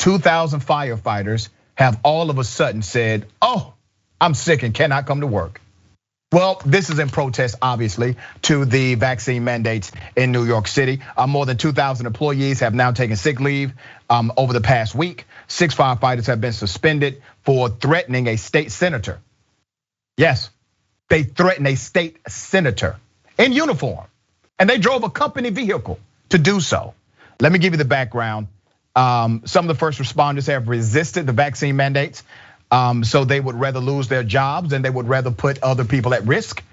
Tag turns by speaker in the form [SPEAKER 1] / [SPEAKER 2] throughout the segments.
[SPEAKER 1] 2,000 firefighters have all of a sudden said, oh, I'm sick and cannot come to work. Well, this is in protest, obviously, to the vaccine mandates in New York City. More than 2,000 employees have now taken sick leave over the past week. 6 firefighters have been suspended for threatening a state senator. Yes, they threatened a state senator in uniform, and they drove a company vehicle to do so. Let me give you the background. Some of the first responders have resisted the vaccine mandates. So they would rather lose their jobs and they would rather put other people at risk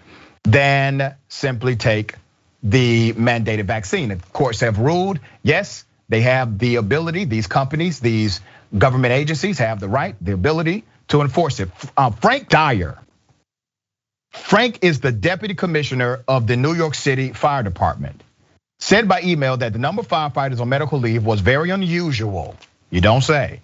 [SPEAKER 1] than simply take the mandated vaccine. Of course, have ruled, yes, they have the ability, these companies, these government agencies have the right, the ability to enforce it. Frank Dyer. Frank is the deputy commissioner of the New York City Fire Department. Said by email that the number of firefighters on medical leave was very unusual. You don't say.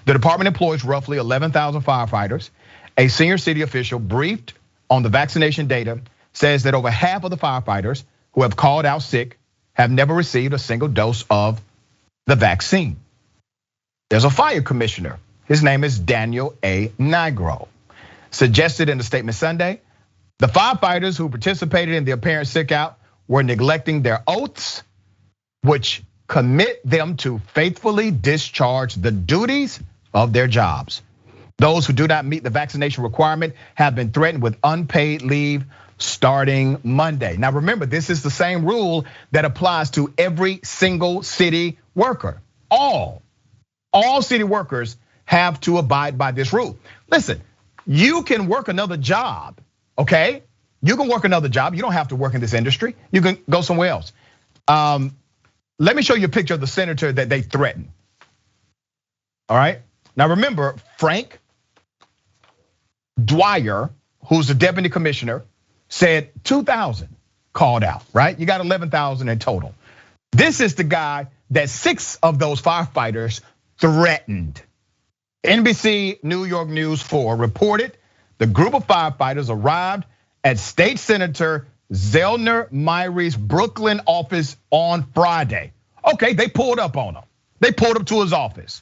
[SPEAKER 1] The department employs roughly 11,000 firefighters. A senior city official briefed on the vaccination data says that over half of the firefighters who have called out sick have never received a single dose of the vaccine. There's a fire commissioner. His name is Daniel A. Nigro. Suggested in the statement Sunday, the firefighters who participated in the apparent sick out were neglecting their oaths, which commit them to faithfully discharge the duties of their jobs. Those who do not meet the vaccination requirement have been threatened with unpaid leave starting Monday. Now remember, this is the same rule that applies to every single city worker. All city workers have to abide by this rule. Listen, you can work another job, okay? You can work another job. You don't have to work in this industry. You can go somewhere else. Let me show you a picture of the senator that they threatened. All right. Now remember, Frank Dwyer, who's the deputy commissioner, said 2,000 called out, right? You got 11,000 in total. This is the guy that 6 of those firefighters threatened. NBC New York News 4 reported the group of firefighters arrived at State Senator Zellner Myrie's Brooklyn office on Friday. Okay, they pulled up on him. They pulled up to his office,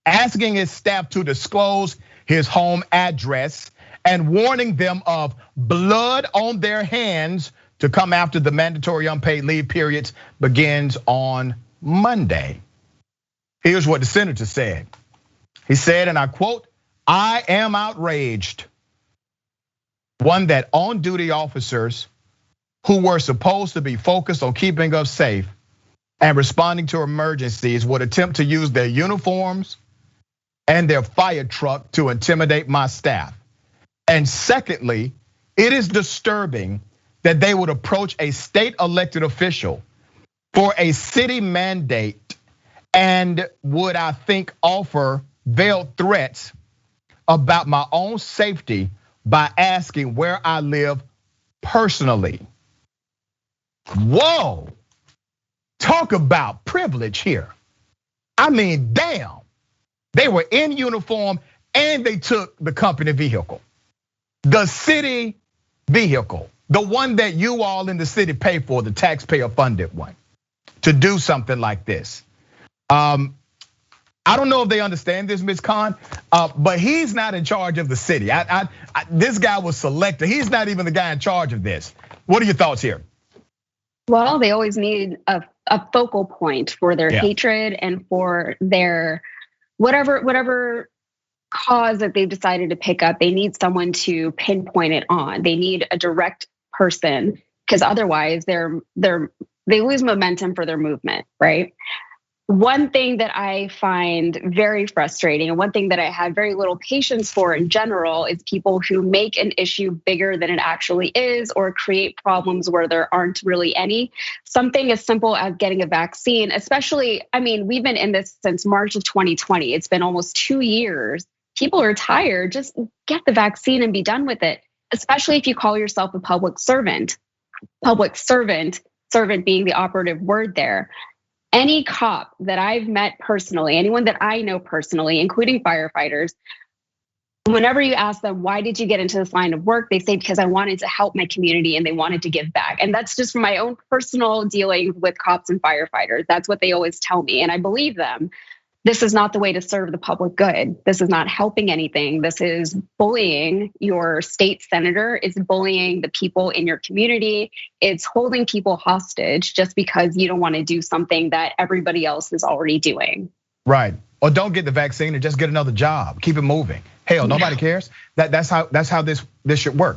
[SPEAKER 1] asking his staff to disclose his home address and warning them of blood on their hands to come after the mandatory unpaid leave periods begins on Monday. Here's what the senator said. He said, and I quote, "I am outraged. One, that on-duty officers who were supposed to be focused on keeping us safe and responding to emergencies would attempt to use their uniforms and their fire truck to intimidate my staff. And secondly, it is disturbing that they would approach a state elected official for a city mandate and would, I think, offer veiled threats about my own safety by asking where I live personally." Whoa, talk about privilege here. I mean, damn, they were in uniform and they took the company vehicle. The city vehicle, the one that you all in the city pay for, the taxpayer funded one, to do something like this. I don't know if they understand this, Ms. Khan, but he's not in charge of the city. This guy was selected. He's not even the guy in charge of this. What are your thoughts here?
[SPEAKER 2] Well, they always need a focal point for their hatred and for their whatever cause that they've decided to pick up. They need someone to pinpoint it on. They need a direct person, because otherwise they lose momentum for their movement, right? One thing that I find very frustrating, and one thing that I have very little patience for in general, is people who make an issue bigger than it actually is, or create problems where there aren't really any. Something as simple as getting a vaccine, especially, I mean, we've been in this since March of 2020. It's been almost 2 years. People are tired. Just get the vaccine and be done with it, especially if you call yourself a public servant. Public servant being the operative word there. Any cop that I've met personally, anyone that I know personally, including firefighters, whenever you ask them, why did you get into this line of work? They say, because I wanted to help my community and they wanted to give back. And that's just from my own personal dealings with cops and firefighters. That's what they always tell me, and I believe them. this is not the way to serve the public good. This is not helping anything. This is bullying. Your state senator is bullying the people in your community. It's holding people hostage just because you don't want to do something that everybody else is already doing.
[SPEAKER 1] Right. Or don't get the vaccine and just get another job. Keep it moving. Hell, nobody cares. That's how this should work.